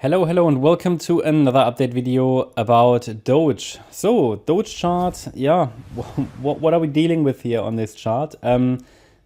Hello, and welcome to another update video about Doge. So, Doge chart, yeah, what are we dealing with here on this chart?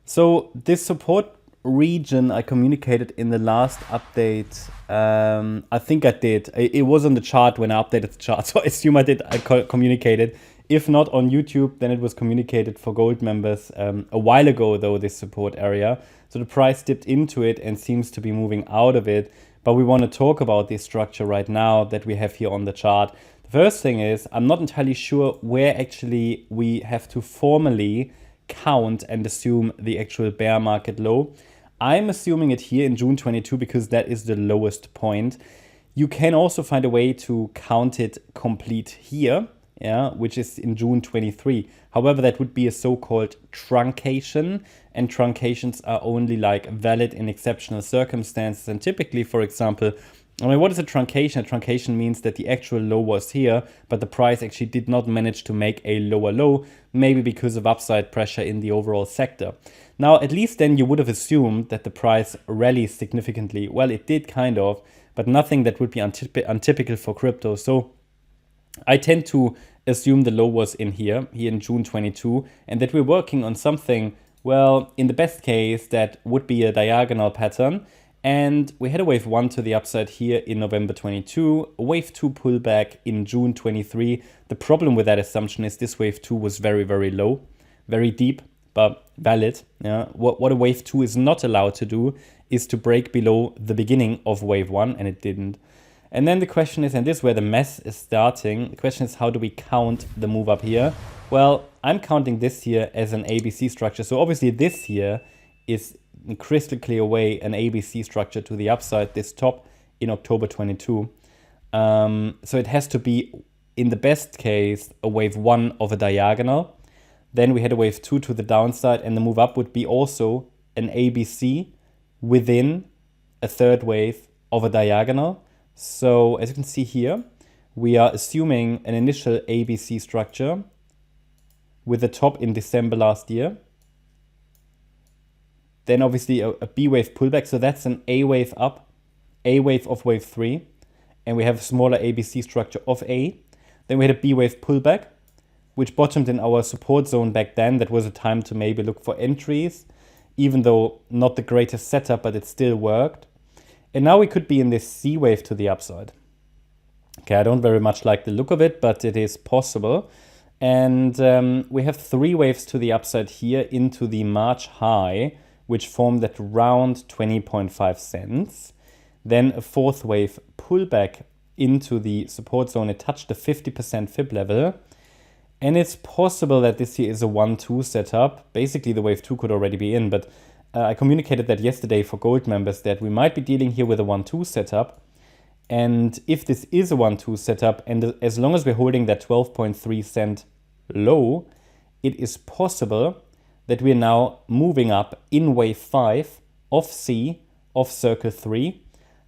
So this support region I communicated in the last update. I think I did. It was on the chart when I updated the chart, so I assume I did. I communicated. If not on YouTube, then it was communicated for gold members a while ago, though, this support area. So the price dipped into it and seems to be moving out of it. But we want to talk about this structure right now that we have here on the chart. The first thing is, I'm not entirely sure where actually we have to formally count and assume the actual bear market low. I'm assuming it here in June 22 because that is the lowest point. You can also find a way to count it complete here, yeah, which is in June 23. However, that would be a so-called truncation, and truncations are only like valid in exceptional circumstances. And typically, for example, I mean, what is a truncation? A truncation means that the actual low was here, but the price actually did not manage to make a lower low, maybe because of upside pressure in the overall sector. Now, at least then you would have assumed that the price rallies significantly. Well, it did kind of, but nothing that would be untypical for crypto. So I tend to assume the low was in here in June 22, and that we're working on something, well, in the best case, that would be a diagonal pattern. And we had a wave 1 to the upside here in November 22, a wave 2 pullback in June 23. The problem with that assumption is this wave 2 was very, very low, very deep, but valid. Yeah. What a wave 2 is not allowed to do is to break below the beginning of wave 1, and it didn't. And then the question is, and this is where the mess is starting, the question is, how do we count the move up here? Well, I'm counting this here as an ABC structure. So obviously this here is in crystal clear way an ABC structure to the upside, this top in October 22. So it has to be, in the best case, a wave 1 of a diagonal. Then we had a wave 2 to the downside, and the move up would be also an ABC within a third wave of a diagonal. So as you can see here, we are assuming an initial ABC structure with the top in December last year. Then obviously a B wave pullback. So that's an A wave up, A wave of wave 3. And we have a smaller ABC structure of A. Then we had a B wave pullback, which bottomed in our support zone back then. That was a time to maybe look for entries, even though not the greatest setup, but it still worked. And now we could be in this C wave to the upside. Okay, I don't very much like the look of it, but it is possible. And we have 3 waves to the upside here into the March high, which formed at around 20.5 cents. Then a 4th wave pullback into the support zone. It touched the 50% fib level. And it's possible that this here is a 1-2 setup. Basically, the wave 2 could already be in, but I communicated that yesterday for gold members that we might be dealing here with a 1-2 setup. And if this is a 1-2 setup, and as long as we're holding that 12.3 cent low, it is possible that we're now moving up in wave 5 of C of circle 3,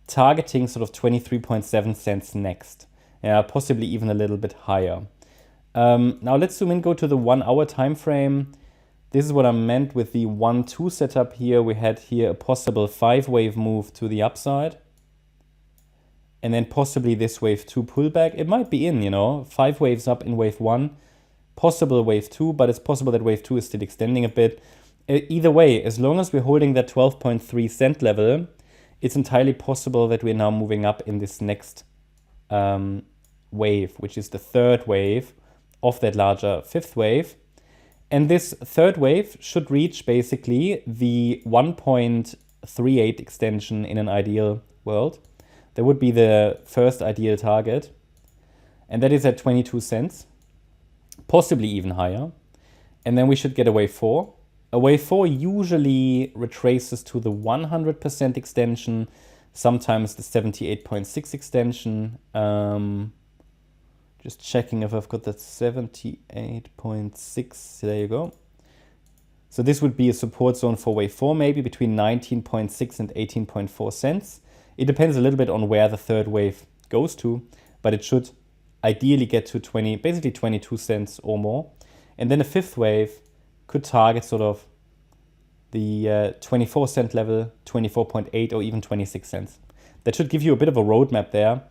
targeting sort of 23.7 cents next. Possibly even a little bit higher. Now let's zoom in, go to the 1 hour time frame. This is what I meant with the 1-2 setup here. We had here a possible 5-wave move to the upside. And then possibly this wave 2 pullback. It might be in, 5 waves up in wave 1. Possible wave 2, but it's possible that wave 2 is still extending a bit. Either way, as long as we're holding that 12.3 cent level, it's entirely possible that we're now moving up in this next wave, which is the 3rd wave of that larger 5th wave. And this 3rd wave should reach basically the 1.38 extension in an ideal world. That would be the first ideal target. And that is at 22 cents, possibly even higher. And then we should get a wave 4. A wave 4 usually retraces to the 100% extension, sometimes the 78.6 extension. Just checking if I've got that 78.6. There you go. So this would be a support zone for wave 4, maybe between 19.6 and 18.4 cents. It depends a little bit on where the 3rd wave goes to, but it should ideally get to basically 22 cents or more. And then a 5th wave could target sort of the 24 cent level, 24.8 or even 26 cents. that should give you a bit of a roadmap there.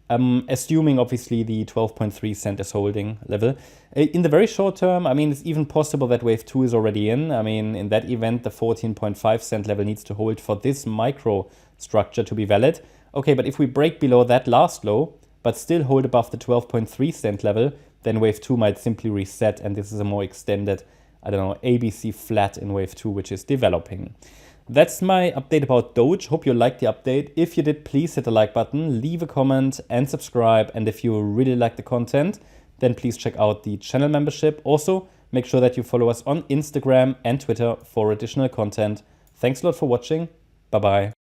Assuming obviously the 12.3 cent is holding level. In the very short term, I mean, it's even possible that wave 2 is already in. I mean, in that event, the 14.5 cent level needs to hold for this micro structure to be valid. Okay, but if we break below that last low, but still hold above the 12.3 cent level, then wave 2 might simply reset, and this is a more extended, I don't know, ABC flat in wave 2, which is developing. That's my update about Doge. Hope you liked the update. If you did, please hit the like button, leave a comment and subscribe. And if you really like the content, then please check out the channel membership. Also, make sure that you follow us on Instagram and Twitter for additional content. Thanks a lot for watching. Bye-bye.